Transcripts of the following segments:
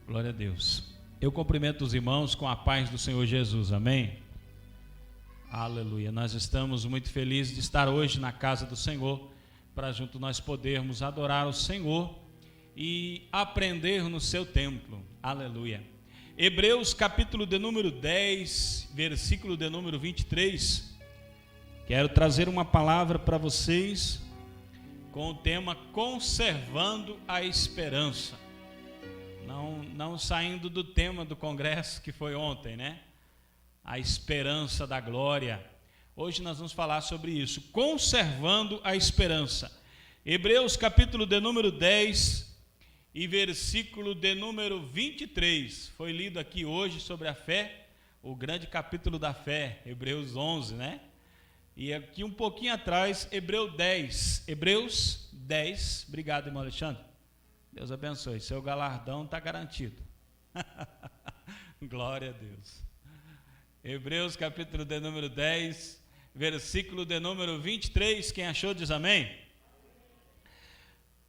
Glória a Deus. Eu cumprimento os irmãos com a paz do Senhor Jesus, amém? Aleluia. Nós estamos muito felizes de estar hoje na casa do Senhor, para junto nós podermos adorar o Senhor e aprender no seu templo. Aleluia. Hebreus capítulo de número 10, versículo de número 23. Quero trazer uma palavra para vocês com o tema Conservando a Esperança. Não saindo do tema do congresso que foi ontem, né? A esperança da glória. Hoje nós vamos falar sobre isso, conservando a esperança. Hebreus capítulo de número 10 e versículo de número 23. Foi lido aqui hoje sobre a fé, o grande capítulo da fé, Hebreus 11, né? E aqui um pouquinho atrás, Hebreus 10. Obrigado, irmão Alexandre. Deus abençoe, seu galardão está garantido. Glória a Deus. Hebreus capítulo de número 10, versículo de número 23, quem achou diz amém?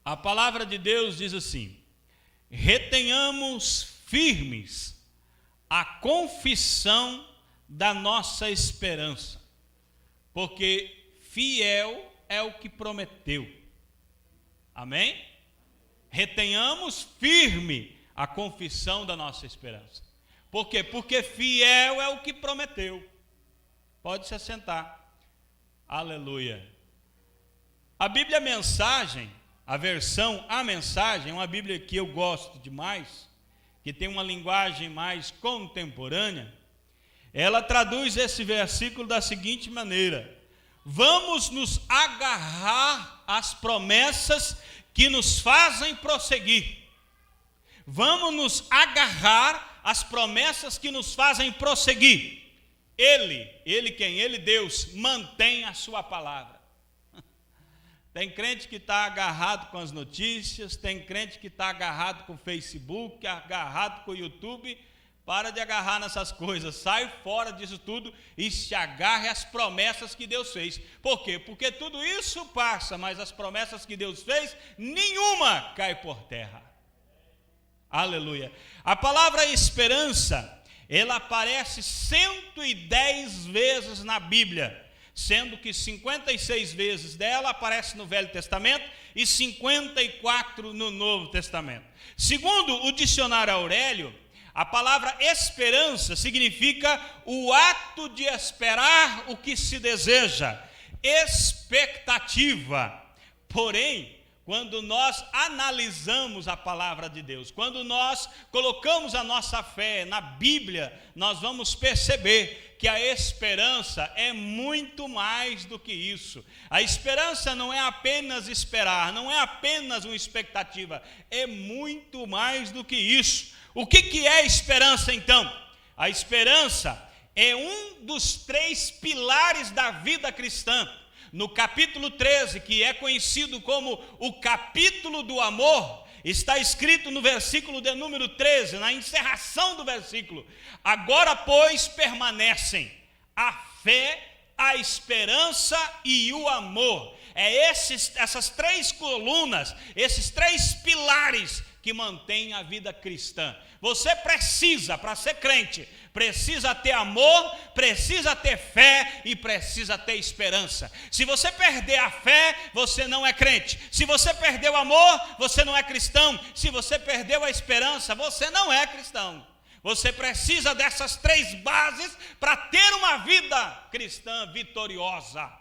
A palavra de Deus diz assim: retenhamos firmes a confissão da nossa esperança, porque fiel é o que prometeu. Amém? Retenhamos firme a confissão da nossa esperança. Por quê? Porque fiel é o que prometeu. Pode se assentar. Aleluia. A Bíblia Mensagem, a versão A Mensagem, é uma Bíblia que eu gosto demais, que tem uma linguagem mais contemporânea. Ela traduz esse versículo da seguinte maneira: vamos nos agarrar às promessas que nos fazem prosseguir. Vamos nos agarrar às promessas que nos fazem prosseguir. Ele quem? Ele, Deus, mantém a sua palavra. Tem crente que está agarrado com as notícias, tem crente que está agarrado com o Facebook, agarrado com o YouTube. Para de agarrar nessas coisas, sai fora disso tudo e se agarre às promessas que Deus fez. Por quê? Porque tudo isso passa, mas as promessas que Deus fez, nenhuma cai por terra. Aleluia. A palavra esperança, ela aparece 110 vezes na Bíblia, sendo que 56 vezes dela aparece no Velho Testamento e 54 no Novo Testamento. Segundo o dicionário Aurélio, a palavra esperança significa o ato de esperar o que se deseja, expectativa. Porém, quando nós analisamos a palavra de Deus, quando nós colocamos a nossa fé na Bíblia, nós vamos perceber que a esperança é muito mais do que isso. A esperança não é apenas esperar, não é apenas uma expectativa, é muito mais do que isso. O que é esperança, então? A esperança é um dos 3 pilares da vida cristã. No capítulo 13, que é conhecido como o capítulo do amor, está escrito no versículo de número 13, na encerração do versículo: agora, pois, permanecem a fé, a esperança e o amor. Essas 3 colunas, esses 3 pilares que mantém a vida cristã. Você precisa, para ser crente, precisa ter amor, precisa ter fé e precisa ter esperança. Se você perder a fé, você não é crente. Se você perdeu o amor, você não é cristão. Se você perdeu a esperança, você não é cristão. Você precisa dessas 3 bases para ter uma vida cristã vitoriosa.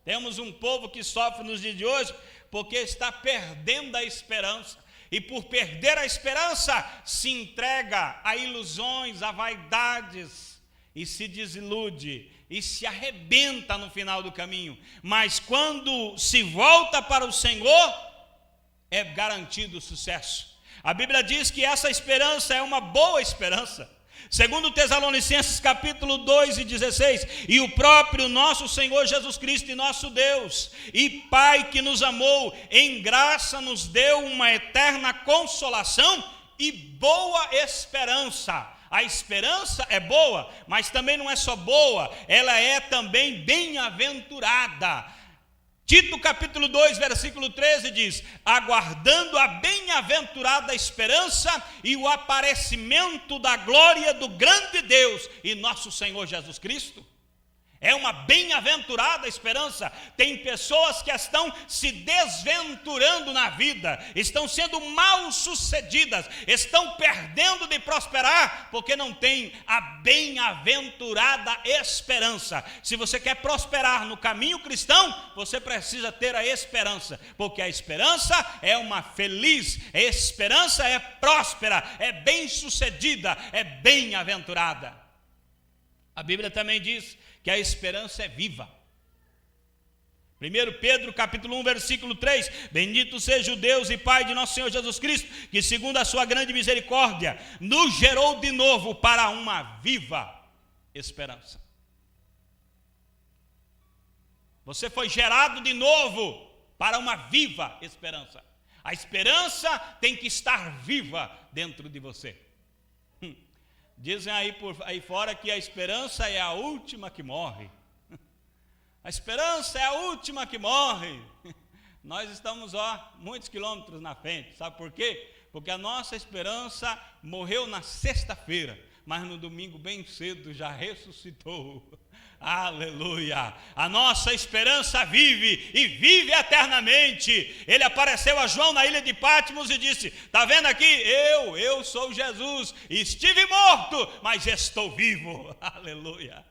Temos um povo que sofre nos dias de hoje porque está perdendo a esperança. E por perder a esperança, se entrega a ilusões, a vaidades, e se desilude, e se arrebenta no final do caminho. Mas quando se volta para o Senhor, é garantido o sucesso. A Bíblia diz que essa esperança é uma boa esperança. Segundo Tessalonicenses capítulo 2 e 16, e o próprio nosso Senhor Jesus Cristo e nosso Deus e Pai que nos amou, em graça nos deu uma eterna consolação e boa esperança. A esperança é boa, mas também não é só boa, ela é também bem-aventurada. Tito capítulo 2, versículo 13 diz: aguardando a bem-aventurada esperança e o aparecimento da glória do grande Deus e nosso Senhor Jesus Cristo. É uma bem-aventurada esperança. Tem pessoas que estão se desventurando na vida, estão sendo mal-sucedidas, estão perdendo de prosperar, porque não tem a bem-aventurada esperança. Se você quer prosperar no caminho cristão, você precisa ter a esperança, porque a esperança é uma feliz, a esperança é próspera, é bem-sucedida, é bem-aventurada. A Bíblia também diz que a esperança é viva. 1 Pedro capítulo 1, versículo 3: bendito seja o Deus e Pai de nosso Senhor Jesus Cristo, que segundo a sua grande misericórdia, nos gerou de novo para uma viva esperança. Você foi gerado de novo para uma viva esperança. A esperança tem que estar viva dentro de você. Dizem aí fora que a esperança é a última que morre. A esperança é a última que morre. Nós estamos, muitos quilômetros na frente. Sabe por quê? Porque a nossa esperança morreu na sexta-feira, mas no domingo bem cedo já ressuscitou. Aleluia! A nossa esperança vive e vive eternamente. Ele apareceu a João na ilha de Patmos e disse: está vendo aqui? Eu sou Jesus, estive morto, mas estou vivo. Aleluia!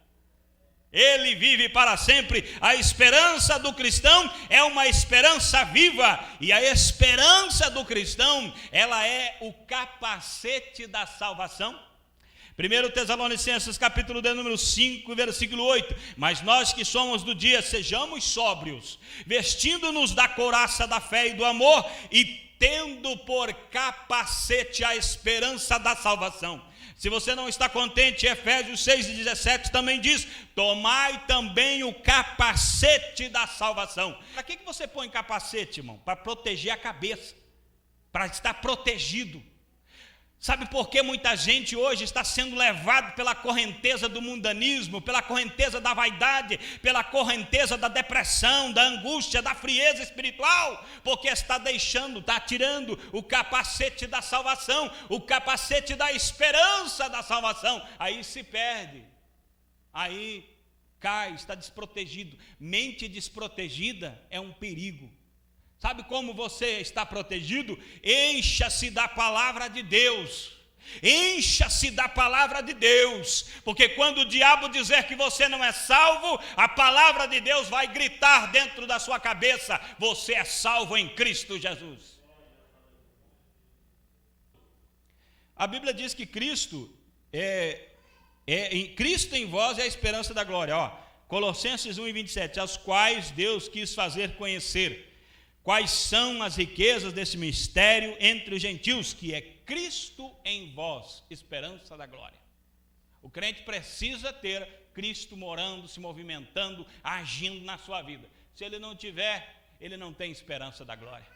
Ele vive para sempre. A esperança do cristão é uma esperança viva, e a esperança do cristão, ela é o capacete da salvação. 1 Tessalonicenses capítulo de número 5, versículo 8: mas nós que somos do dia, sejamos sóbrios, vestindo-nos da couraça da fé e do amor, e tendo por capacete a esperança da salvação. Se você não está contente, Efésios 6:17 também diz: tomai também o capacete da salvação. Para que você põe capacete, irmão? Para proteger a cabeça, para estar protegido. Sabe por que muita gente hoje está sendo levado pela correnteza do mundanismo, pela correnteza da vaidade, pela correnteza da depressão, da angústia, da frieza espiritual? Porque está tirando o capacete da salvação, o capacete da esperança da salvação. Aí se perde, aí cai, está desprotegido. Mente desprotegida é um perigo. Sabe como você está protegido? Encha-se da palavra de Deus. Encha-se da palavra de Deus. Porque quando o diabo dizer que você não é salvo, a palavra de Deus vai gritar dentro da sua cabeça: você é salvo em Cristo Jesus. A Bíblia diz que Cristo Cristo em vós é a esperança da glória. Colossenses 1:27: aos quais Deus quis fazer conhecer quais são as riquezas desse mistério entre os gentios, que é Cristo em vós, esperança da glória. O crente precisa ter Cristo morando, se movimentando, agindo na sua vida. Se ele não tiver, ele não tem esperança da glória.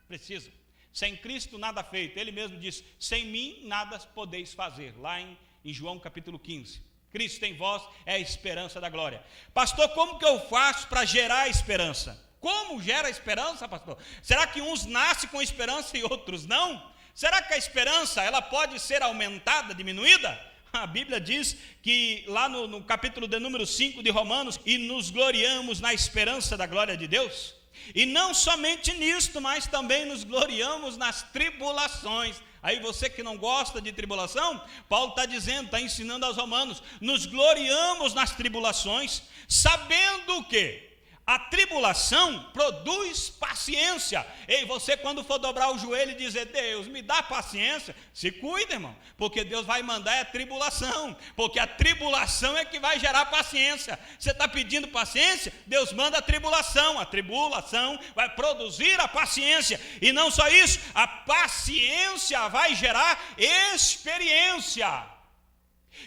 Precisa. Sem Cristo nada feito. Ele mesmo disse: sem mim nada podeis fazer, lá em João capítulo 15. Cristo em vós é a esperança da glória. Pastor, como que eu faço para gerar esperança? Como gera esperança, pastor? Será que uns nascem com esperança e outros não? Será que a esperança ela pode ser aumentada, diminuída? A Bíblia diz que lá no capítulo de número 5 de Romanos: e nos gloriamos na esperança da glória de Deus. E não somente nisto, mas também nos gloriamos nas tribulações. Aí você que não gosta de tribulação, Paulo está dizendo, está ensinando aos romanos: nos gloriamos nas tribulações, sabendo o quê? A tribulação produz paciência. Ei, você quando for dobrar o joelho e dizer: Deus, me dá paciência, se cuida, irmão, porque Deus vai mandar a tribulação, porque a tribulação é que vai gerar paciência. Você está pedindo paciência, Deus manda a tribulação vai produzir a paciência. E não só isso, a paciência vai gerar experiência.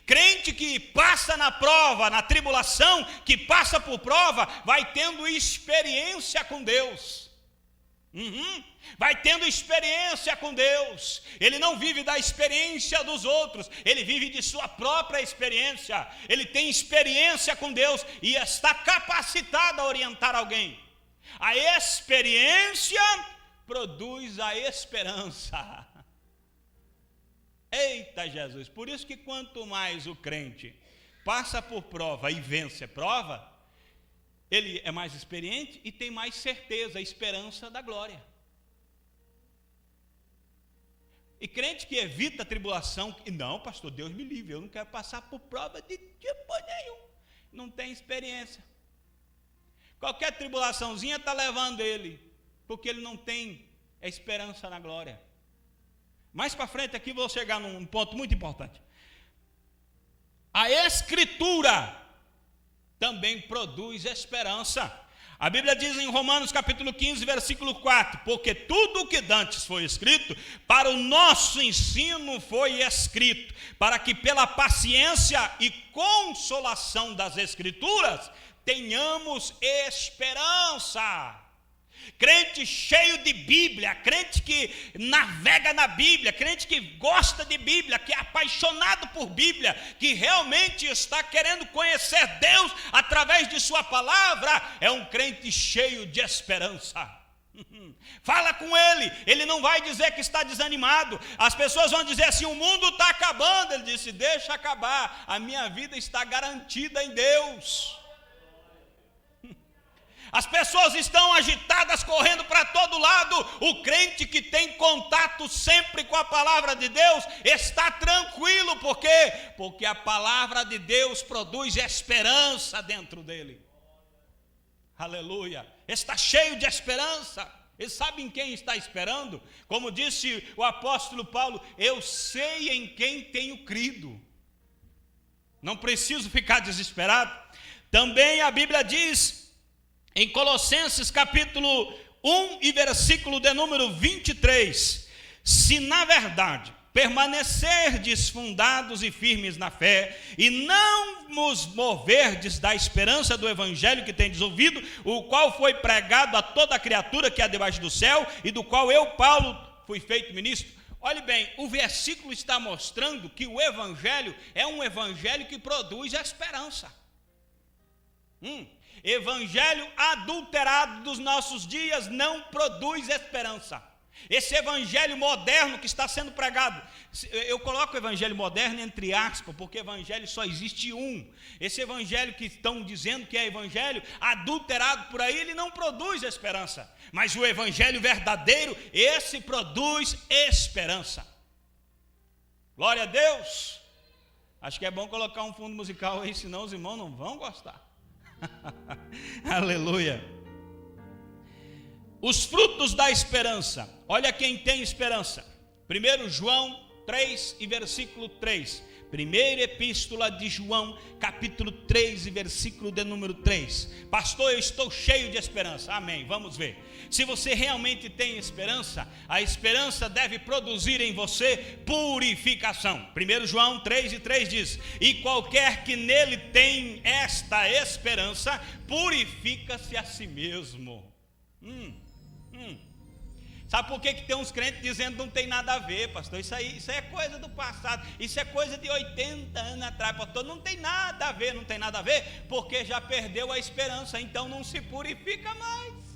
Crente que passa na prova, na tribulação, que passa por prova, vai tendo experiência com Deus. Vai tendo experiência com Deus. Ele não vive da experiência dos outros, ele vive de sua própria experiência. Ele tem experiência com Deus e está capacitado a orientar alguém. A experiência produz a esperança. Eita Jesus, por isso que quanto mais o crente passa por prova e vence a prova, ele é mais experiente e tem mais certeza, a esperança da glória. E crente que evita a tribulação, não, pastor, Deus me livre, eu não quero passar por prova de tipo nenhum, não tem experiência. Qualquer tribulaçãozinha está levando ele, porque ele não tem a esperança na glória. Mais para frente aqui vou chegar num ponto muito importante. A Escritura também produz esperança. A Bíblia diz em Romanos capítulo 15, versículo 4, porque tudo o que dantes foi escrito, para o nosso ensino foi escrito, para que pela paciência e consolação das Escrituras, tenhamos esperança. Crente cheio de Bíblia, crente que navega na Bíblia, crente que gosta de Bíblia, que é apaixonado por Bíblia, que realmente está querendo conhecer Deus através de sua palavra, é um crente cheio de esperança. Fala com ele não vai dizer que está desanimado. As pessoas vão dizer assim, o mundo está acabando. Ele disse, deixa acabar, a minha vida está garantida em Deus. As pessoas estão agitadas, correndo para todo lado. O crente que tem contato sempre com a palavra de Deus está tranquilo. Por quê? Porque a palavra de Deus produz esperança dentro dele. Aleluia. Está cheio de esperança. E sabe em quem está esperando? Como disse o apóstolo Paulo, eu sei em quem tenho crido. Não preciso ficar desesperado. Também a Bíblia diz em Colossenses capítulo 1 e versículo de número 23, se na verdade permanecerdes fundados e firmes na fé, e não vos moverdes da esperança do evangelho que tendes ouvido, o qual foi pregado a toda criatura que há debaixo do céu, e do qual eu, Paulo, fui feito ministro. Olhe bem, o versículo está mostrando que o evangelho é um evangelho que produz a esperança. Evangelho adulterado dos nossos dias não produz esperança. Esse evangelho moderno que está sendo pregado, eu coloco o evangelho moderno entre aspas, porque evangelho só existe um. Esse evangelho que estão dizendo que é evangelho adulterado por aí, ele não produz esperança. Mas o evangelho verdadeiro, esse produz esperança. Glória a Deus. Acho que é bom colocar um fundo musical aí, senão os irmãos não vão gostar. Aleluia. Os frutos da esperança. Olha quem tem esperança. 1 João 3 e versículo 3. Primeira epístola de João, capítulo 3 e versículo de número 3. Pastor, eu estou cheio de esperança. Amém, vamos ver. Se você realmente tem esperança, a esperança deve produzir em você purificação. 1 João 3 e 3 diz, e qualquer que nele tem esta esperança, purifica-se a si mesmo. Sabe por que tem uns crentes dizendo que não tem nada a ver, pastor? Isso é coisa do passado, isso é coisa de 80 anos atrás, pastor. Não tem nada a ver, não tem nada a ver, porque já perdeu a esperança, então não se purifica mais.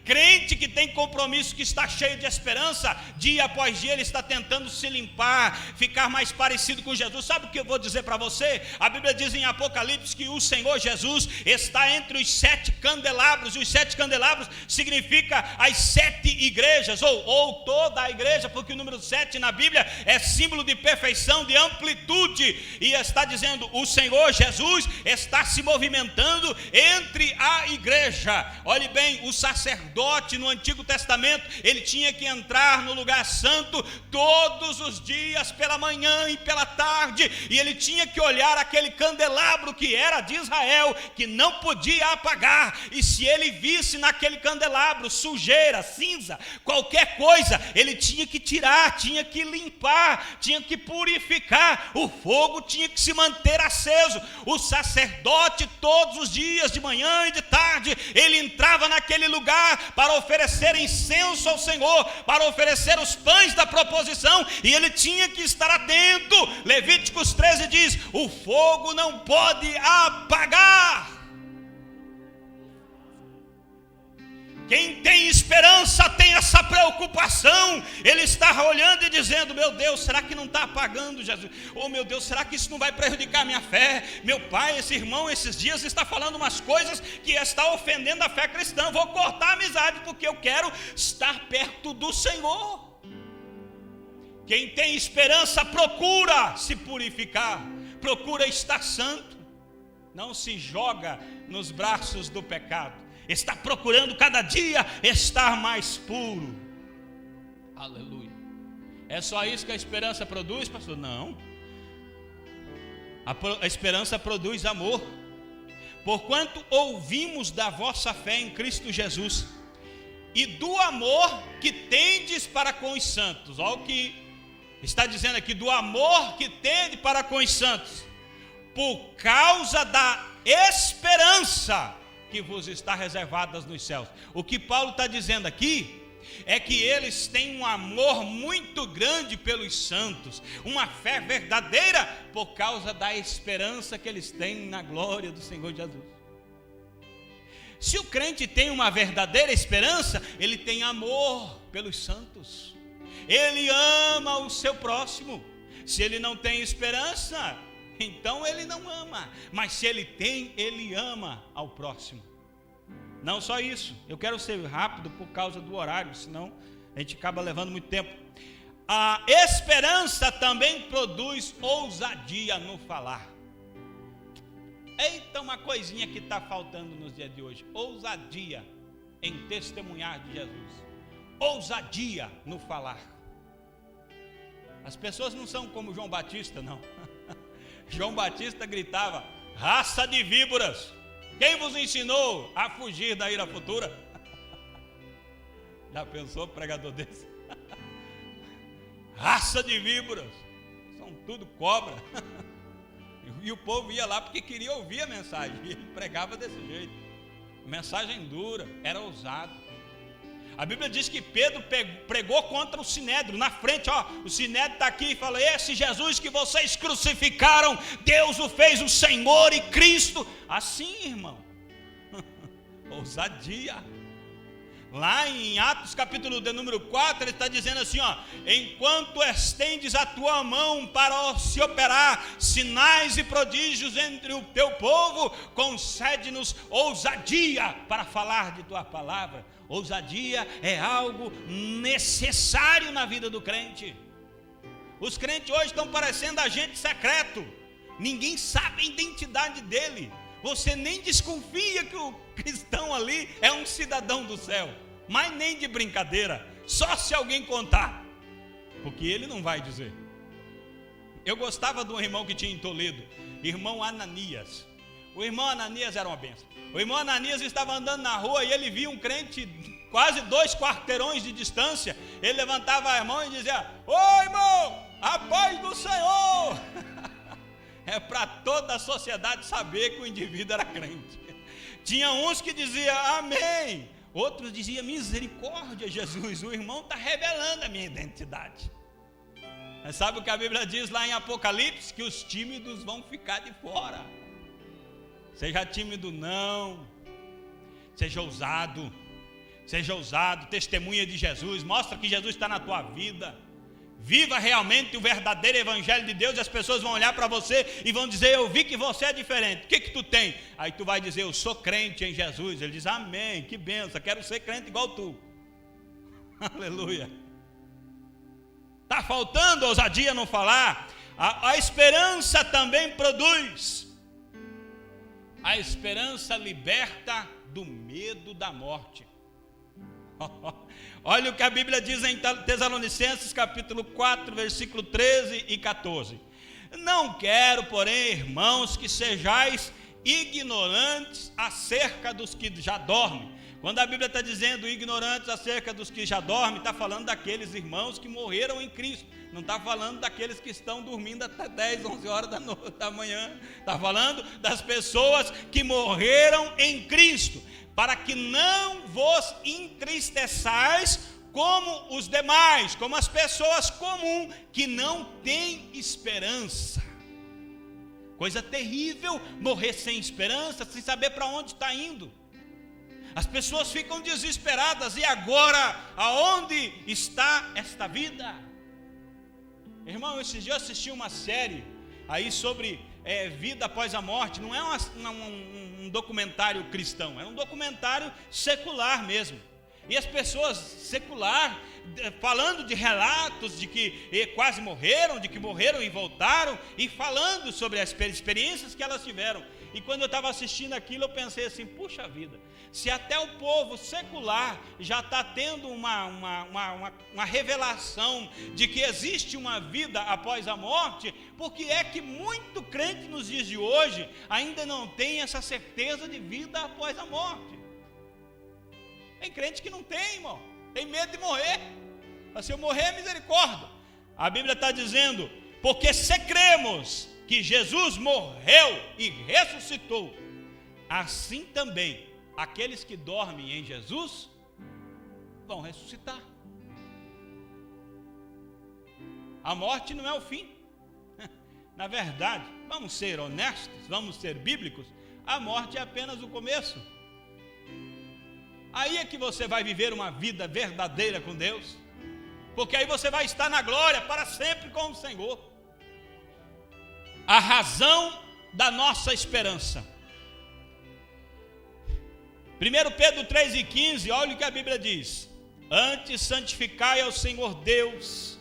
Crente que tem compromisso, que está cheio de esperança, dia após dia ele está tentando se limpar, ficar mais parecido com Jesus. Sabe o que eu vou dizer para você? A Bíblia diz em Apocalipse que o Senhor Jesus está entre os 7 candelabros, e os 7 candelabros significa as 7 igrejas, ou toda a igreja, porque o número 7 na Bíblia é símbolo de perfeição, de amplitude, e está dizendo, o Senhor Jesus está se movimentando entre a igreja. Olhe bem, o sacerdote no Antigo Testamento, ele tinha que entrar no lugar santo todos os dias, pela manhã e pela tarde, e ele tinha que olhar aquele candelabro que era de Israel, que não podia apagar, e se ele visse naquele candelabro sujeira, cinza, qualquer coisa, ele tinha que tirar, tinha que limpar, tinha que purificar, o fogo tinha que se manter aceso. O sacerdote todos os dias, de manhã e de tarde, ele entrava naquele lugar para oferecer incenso ao Senhor, para oferecer os pães da proposição, e ele tinha que estar atento. Levíticos 13 diz, o fogo não pode apagar. Quem tem esperança tem essa preocupação. Ele está olhando e dizendo: meu Deus, será que não está apagando, Jesus? Oh meu Deus, será que isso não vai prejudicar a minha fé? Meu pai, esse irmão esses dias está falando umas coisas que está ofendendo a fé cristã. Vou cortar a amizade porque eu quero estar perto do Senhor. Quem tem esperança procura se purificar, procura estar santo, não se joga nos braços do pecado. Está procurando cada dia estar mais puro. Aleluia. É só isso que a esperança produz, pastor? Não. A esperança produz amor. Porquanto ouvimos da vossa fé em Cristo Jesus e do amor que tendes para com os santos. Olha o que está dizendo aqui: do amor que tendes para com os santos, por causa da esperança que vos está reservadas nos céus. O que Paulo está dizendo aqui é que eles têm um amor muito grande pelos santos, uma fé verdadeira por causa da esperança que eles têm na glória do Senhor Jesus. Se o crente tem uma verdadeira esperança, ele tem amor pelos santos, ele ama o seu próximo. Se ele não tem esperança, então ele não ama, mas se ele tem, ele ama ao próximo. Não só isso, eu quero ser rápido por causa do horário, senão a gente acaba levando muito tempo. A esperança também produz ousadia no falar. Eita, uma coisinha que está faltando nos dias de hoje: ousadia em testemunhar de Jesus, ousadia no falar. As pessoas não são como João Batista, não. João Batista gritava: raça de víboras, quem vos ensinou a fugir da ira futura? Já pensou pregador desse? Raça de víboras, são tudo cobra. E o povo ia lá porque queria ouvir a mensagem, e ele pregava desse jeito, mensagem dura, era ousado. A Bíblia diz que Pedro pregou contra o Sinédrio, na frente, ó, o Sinédrio está aqui e fala: esse Jesus que vocês crucificaram, Deus o fez o Senhor e Cristo. Assim, irmão, ousadia. Lá em Atos capítulo de número 4, ele está dizendo assim, ó: enquanto estendes a tua mão para se operar sinais e prodígios entre o teu povo, concede-nos ousadia para falar de tua palavra. Ousadia é algo necessário na vida do crente. Os crentes hoje estão parecendo agente secreto, ninguém sabe a identidade dele. Você nem desconfia que o cristão ali é um cidadão do céu, mas nem de brincadeira, só se alguém contar, porque ele não vai dizer. Eu gostava de um irmão que tinha em Toledo, irmão Ananias. O irmão Ananias era uma bênção. O irmão Ananias estava andando na rua e ele via um crente quase 2 quarteirões de distância. Ele levantava a mão e dizia: ô irmão, a paz do Senhor. É para toda a sociedade saber que o indivíduo era crente. Tinha uns que diziam amém, outros diziam misericórdia, Jesus, o irmão está revelando a minha identidade. Mas sabe o que a Bíblia diz lá em Apocalipse? Que os tímidos vão ficar de fora. Seja tímido não, seja ousado, testemunha de Jesus, mostra que Jesus está na tua vida. Viva realmente o verdadeiro evangelho de Deus, e as pessoas vão olhar para você e vão dizer: eu vi que você é diferente, o que tu tem? Aí tu vai dizer: eu sou crente em Jesus. Ele diz: amém, que benção, quero ser crente igual tu. Aleluia. Está faltando ousadia no falar. A esperança também produz. A esperança liberta do medo da morte. Olha o que a Bíblia diz em Tessalonicenses capítulo 4, versículo 13 e 14. Não quero, porém, irmãos, que sejais ignorantes acerca dos que já dormem. Quando a Bíblia está dizendo ignorantes acerca dos que já dormem, está falando daqueles irmãos que morreram em Cristo. Não está falando daqueles que estão dormindo até 10, 11 horas da manhã. Está falando das pessoas que morreram em Cristo, para que não vos entristeçais como os demais, como as pessoas comuns que não têm esperança. Coisa terrível morrer sem esperança, sem saber para onde está indo. As pessoas ficam desesperadas. E agora, aonde está esta vida? Irmão, esses dias eu assisti uma série aí sobre vida após a morte. Não é um documentário cristão, é um documentário secular mesmo. E as pessoas secular falando de relatos de que quase morreram, de que morreram e voltaram, e falando sobre as experiências que elas tiveram. E quando eu estava assistindo aquilo, eu pensei assim, puxa vida, se até o povo secular já está tendo uma revelação de que existe uma vida após a morte, por que é que muito crente nos dias de hoje ainda não tem essa certeza de vida após a morte? Tem crente que não tem, irmão, tem medo de morrer. Se eu morrer, é misericórdia. A Bíblia está dizendo, porque se cremos que Jesus morreu e ressuscitou, assim também aqueles que dormem em Jesus vão ressuscitar. A morte não é o fim. Na verdade, vamos ser honestos, vamos ser bíblicos, a morte é apenas o começo. Aí é que você vai viver uma vida verdadeira com Deus, porque aí você vai estar na glória para sempre com o Senhor. A razão da nossa esperança. 1 Pedro 3,15, olha o que a Bíblia diz: antes santificai ao Senhor Deus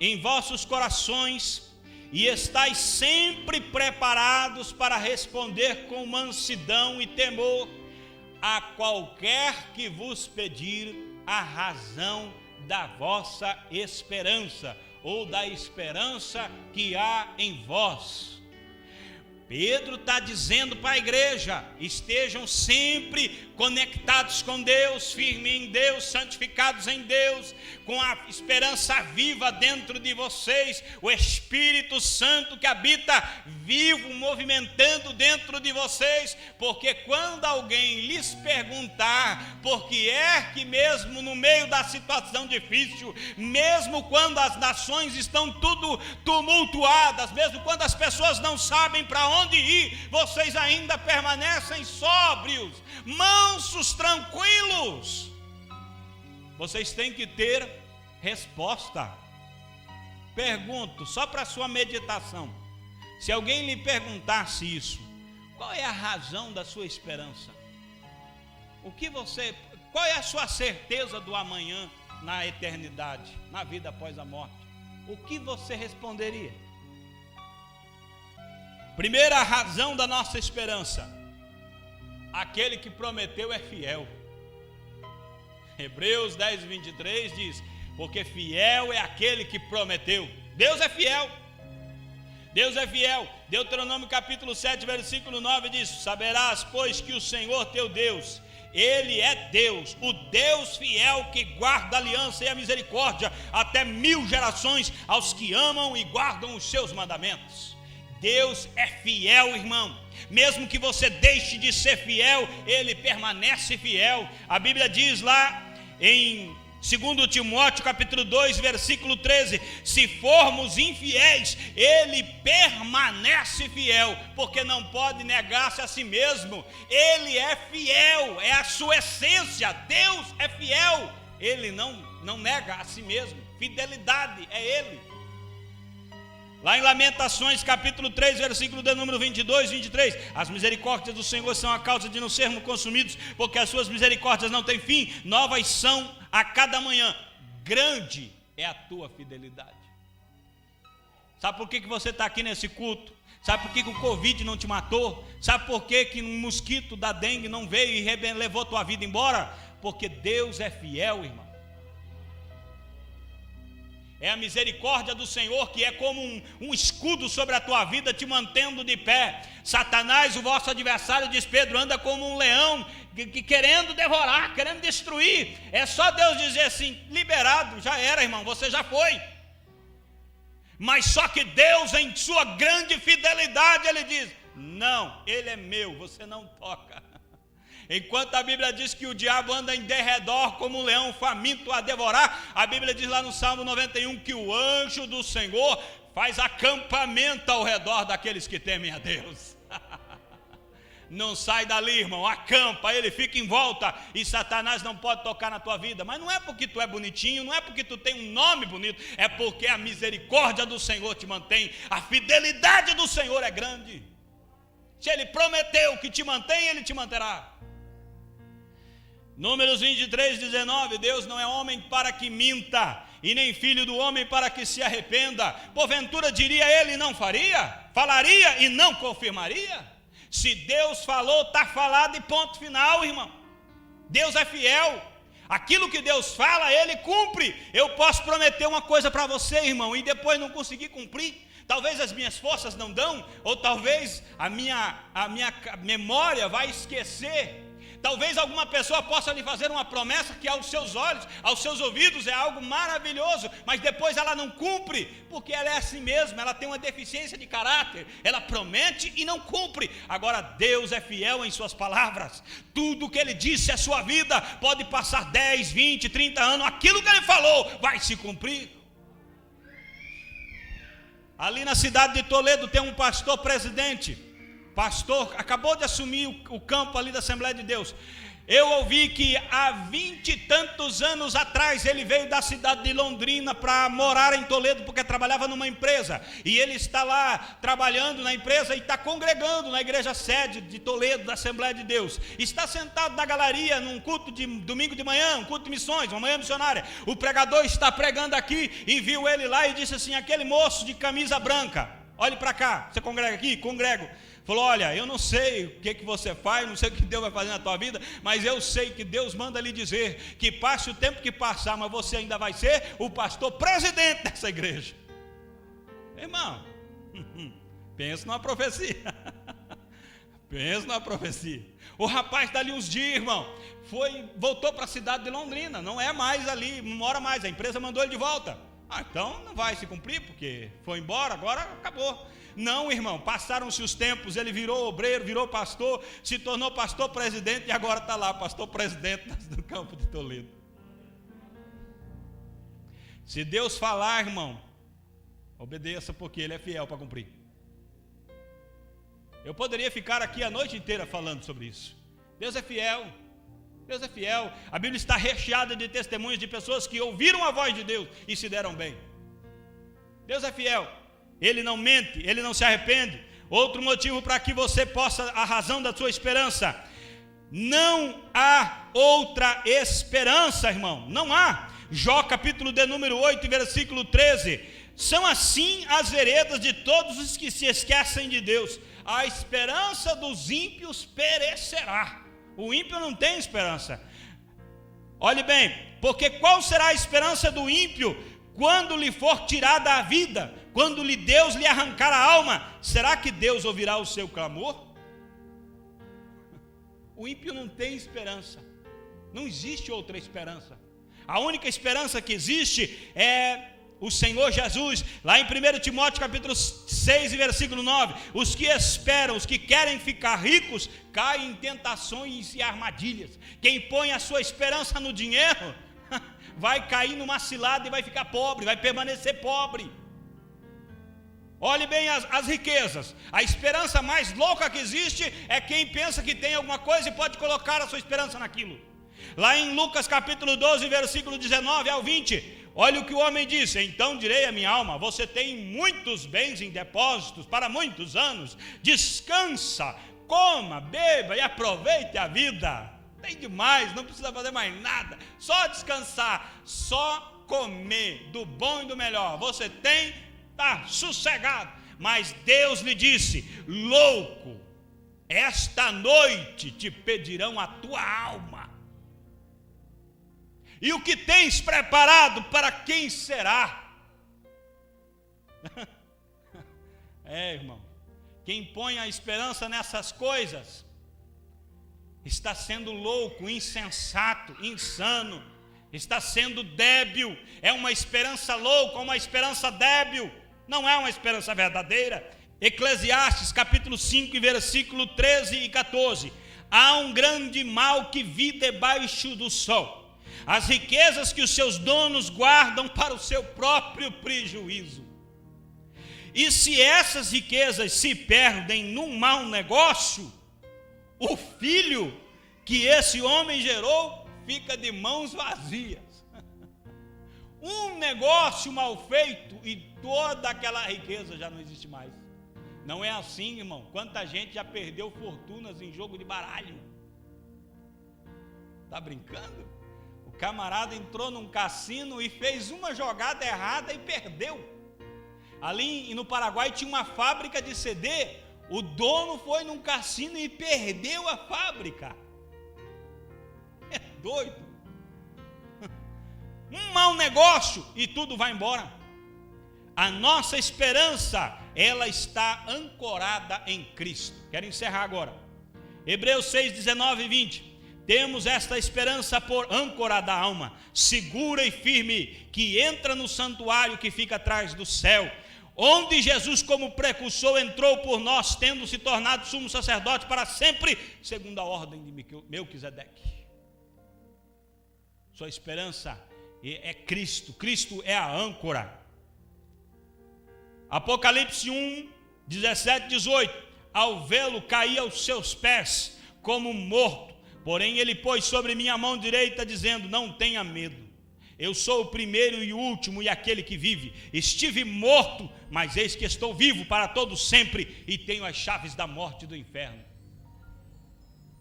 em vossos corações, e estais sempre preparados para responder com mansidão e temor a qualquer que vos pedir a razão da vossa esperança, ou da esperança que há em vós. Pedro está dizendo para a igreja, estejam sempre conectados com Deus, firmes em Deus, santificados em Deus, com a esperança viva dentro de vocês, o Espírito Santo que habita vivo, movimentando dentro de vocês, porque quando alguém lhes perguntar por que é que mesmo no meio da situação difícil, mesmo quando as nações estão tudo tumultuadas, mesmo quando as pessoas não sabem para onde ir, vocês ainda permanecem sóbrios, mansos, tranquilos. Vocês têm que ter resposta. Pergunto, só para sua meditação, se alguém lhe perguntasse isso, qual é a razão da sua esperança? Qual é a sua certeza do amanhã na eternidade, na vida após a morte? O que você responderia? Primeira razão da nossa esperança: aquele que prometeu é fiel. Hebreus 10:23 diz: porque fiel é aquele que prometeu. Deus é fiel. Deus é fiel. Deuteronômio capítulo 7, versículo 9 diz: saberás, pois, que o Senhor teu Deus, Ele é Deus, o Deus fiel que guarda a aliança e a misericórdia até 1000 gerações aos que amam e guardam os seus mandamentos. Deus é fiel, irmão. Mesmo que você deixe de ser fiel, Ele permanece fiel. A Bíblia diz lá em 2 Timóteo capítulo 2, versículo 13: se formos infiéis, Ele permanece fiel, porque não pode negar-se a si mesmo. Ele é fiel, é a sua essência. Deus é fiel, Ele não nega a si mesmo. Fidelidade é Ele. Lá em Lamentações capítulo 3, versículo de número 22, 23, as misericórdias do Senhor são a causa de não sermos consumidos, porque as suas misericórdias não têm fim, novas são a cada manhã, grande é a tua fidelidade. Sabe por que você está aqui nesse culto? Sabe por que o Covid não te matou? Sabe por que um mosquito da dengue não veio e levou tua vida embora? Porque Deus é fiel, irmão. É a misericórdia do Senhor que é como um escudo sobre a tua vida, te mantendo de pé. Satanás, o vosso adversário, diz Pedro, anda como um leão, querendo devorar, querendo destruir. É só Deus dizer assim, liberado, já era, irmão, você já foi. Mas só que Deus, em sua grande fidelidade, Ele diz, não, Ele é meu, você não toca. Enquanto a Bíblia diz que o diabo anda em derredor como um leão faminto a devorar, a Bíblia diz lá no Salmo 91 que o anjo do Senhor faz acampamento ao redor daqueles que temem a Deus. não sai dali, irmão, acampa, ele fica em volta e Satanás não pode tocar na tua vida. Mas não é porque tu é bonitinho, não é porque tu tem um nome bonito, é porque a misericórdia do Senhor te mantém, a fidelidade do Senhor é grande. Se ele prometeu que te mantém, ele te manterá. Números 23, 19, Deus não é homem para que minta, e nem filho do homem para que se arrependa. Porventura diria ele, não faria? Falaria e não confirmaria? Se Deus falou, está falado e ponto final, irmão. Deus é fiel. Aquilo que Deus fala, Ele cumpre. Eu posso prometer uma coisa para você, irmão, e depois não conseguir cumprir. Talvez as minhas forças não dão, ou talvez a minha memória vai esquecer. Talvez alguma pessoa possa lhe fazer uma promessa que aos seus olhos, aos seus ouvidos é algo maravilhoso, mas depois ela não cumpre, porque ela é assim mesmo, ela tem uma deficiência de caráter, ela promete e não cumpre. Agora Deus é fiel em suas palavras, tudo que Ele disse à sua vida, pode passar 10, 20, 30 anos, aquilo que Ele falou vai se cumprir. Ali na cidade de Toledo tem um pastor presidente, acabou de assumir o campo ali da Assembleia de Deus. Eu ouvi que há 20 e tantos anos atrás ele veio da cidade de Londrina para morar em Toledo, porque trabalhava numa empresa, e ele está lá trabalhando na empresa e está congregando na igreja sede de Toledo, da Assembleia de Deus. Está sentado na galeria num culto de domingo de manhã, um culto de missões, uma manhã missionária. O pregador está pregando aqui e viu ele lá e disse assim: aquele moço de camisa branca, olhe para cá, você congrega aqui? Congrego. Falou: olha, eu não sei o que você faz, não sei o que Deus vai fazer na tua vida, mas eu sei que Deus manda lhe dizer que passe o tempo que passar, mas você ainda vai ser o pastor presidente dessa igreja. Irmão, pensa numa profecia. Pensa numa profecia. O rapaz dali uns dias, irmão, voltou para a cidade de Londrina, não é mais ali, não mora mais, a empresa mandou ele de volta. Então não vai se cumprir, porque foi embora, agora acabou. Não, irmão, passaram-se os tempos, ele virou obreiro, virou pastor, se tornou pastor presidente e agora está lá, pastor presidente do campo de Toledo. Se Deus falar, irmão, obedeça, porque Ele é fiel para cumprir. Eu poderia ficar aqui a noite inteira falando sobre isso. Deus é fiel. Deus é fiel. A Bíblia está recheada de testemunhos de pessoas que ouviram a voz de Deus e se deram bem. Deus é fiel. Ele não mente, Ele não se arrepende. Outro motivo para que você possa, a razão da sua esperança: não há outra esperança, irmão, não há. Jó capítulo de número 8, versículo 13: são assim as veredas de todos os que se esquecem de Deus, a esperança dos ímpios perecerá. O ímpio não tem esperança. Olhe bem, porque qual será a esperança do ímpio quando lhe for tirada a vida, quando Deus lhe arrancar a alma? Será que Deus ouvirá o seu clamor? O ímpio não tem esperança. Não existe outra esperança. A única esperança que existe é o Senhor Jesus. Lá em 1 Timóteo capítulo 6 e versículo 9: os que esperam, os que querem ficar ricos, caem em tentações e armadilhas. Quem põe a sua esperança no dinheiro vai cair numa cilada e vai ficar pobre, vai permanecer pobre. Olhe bem as riquezas. A esperança mais louca que existe é quem pensa que tem alguma coisa e pode colocar a sua esperança naquilo. Lá em Lucas capítulo 12, versículo 19 ao 20, olha o que o homem disse: então direi à minha alma, você tem muitos bens em depósitos para muitos anos, descansa, coma, beba e aproveite a vida. Tem demais, não precisa fazer mais nada, só descansar, só comer do bom e do melhor. Você tem, está sossegado. Mas Deus lhe disse: louco, esta noite te pedirão a tua alma. E o que tens preparado, para quem será? Irmão, quem põe a esperança nessas coisas está sendo louco, insensato, insano, está sendo débil. É uma esperança louca, uma esperança débil, não é uma esperança verdadeira. Eclesiastes capítulo 5 versículo 13 e 14: há um grande mal que vi debaixo do sol, as riquezas que os seus donos guardam para o seu próprio prejuízo. E se essas riquezas se perdem num mau negócio, o filho que esse homem gerou fica de mãos vazias. Um negócio mal feito e toda aquela riqueza já não existe mais. Não é assim, irmão. Quanta gente já perdeu fortunas em jogo de baralho. Tá brincando? O camarada entrou num cassino e fez uma jogada errada e perdeu. Ali no Paraguai tinha uma fábrica de CD. O dono foi num cassino e perdeu a fábrica. É doido. Um mau negócio e tudo vai embora. A nossa esperança, ela está ancorada em Cristo. Quero encerrar agora. Hebreus 6, 19 e 20. Temos esta esperança por âncora da alma, segura e firme, que entra no santuário que fica atrás do céu, onde Jesus, como precursor, entrou por nós, tendo se tornado sumo sacerdote para sempre, segundo a ordem de Melquisedeque. Sua esperança é Cristo. Cristo é a âncora. Apocalipse 1, 17, 18. Ao vê-lo, caí aos seus pés como morto. Porém ele pôs sobre minha mão direita, dizendo: não tenha medo. Eu sou o primeiro e o último e aquele que vive. Estive morto, mas eis que estou vivo para todo sempre e tenho as chaves da morte e do inferno.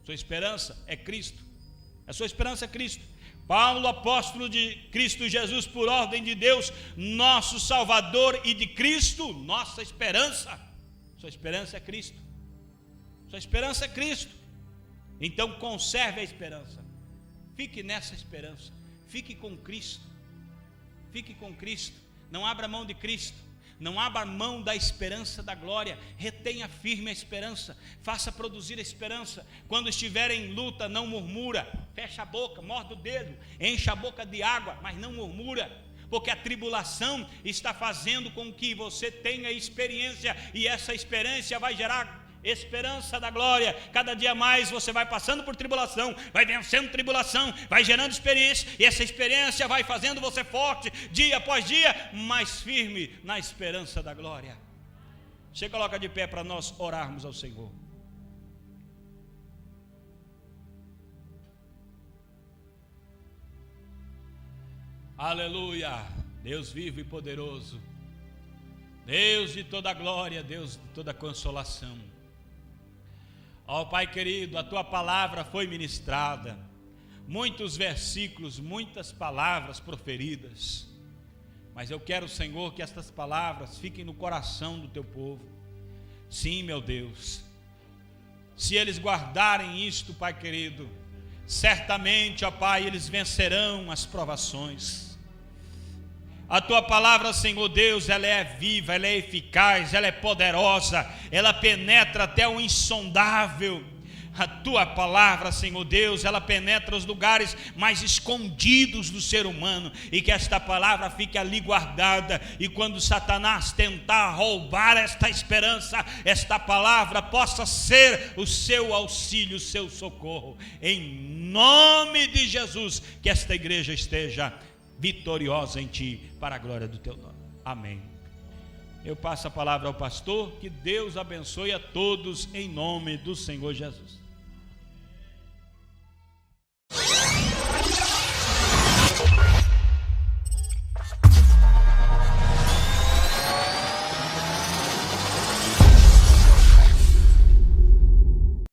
Sua esperança é Cristo. A sua esperança é Cristo. Paulo, apóstolo de Cristo Jesus, por ordem de Deus, nosso Salvador, e de Cristo, nossa esperança. Sua esperança é Cristo. Sua esperança é Cristo. Então conserve a esperança. Fique nessa esperança. Fique com Cristo. Fique com Cristo. Não abra mão de Cristo. Não abra mão da esperança da glória. Retenha firme a esperança. Faça produzir a esperança. Quando estiver em luta, não murmura. Fecha a boca, morde o dedo, enche a boca de água, mas não murmura. Porque a tribulação está fazendo com que você tenha experiência. E essa experiência vai gerar esperança da glória. Cada dia mais você vai passando por tribulação, vai vencendo tribulação, vai gerando experiência, e essa experiência vai fazendo você forte, dia após dia, mais firme na esperança da glória. Você coloca de pé para nós orarmos ao Senhor. Aleluia. Deus vivo e poderoso, Deus de toda glória, Deus de toda consolação. Ó Pai querido, a Tua palavra foi ministrada, muitos versículos, muitas palavras proferidas, mas eu quero, Senhor, que estas palavras fiquem no coração do Teu povo. Sim, meu Deus, se eles guardarem isto, Pai querido, certamente, ó Pai, eles vencerão as provações. A Tua palavra, Senhor Deus, ela é viva, ela é eficaz, ela é poderosa, ela penetra até o insondável. A Tua palavra, Senhor Deus, ela penetra os lugares mais escondidos do ser humano, e que esta palavra fique ali guardada, e quando Satanás tentar roubar esta esperança, esta palavra possa ser o seu auxílio, o seu socorro. Em nome de Jesus, que esta igreja esteja vitoriosa em Ti, para a glória do Teu nome. Amém. Eu passo a palavra ao pastor. Que Deus abençoe a todos em nome do Senhor Jesus.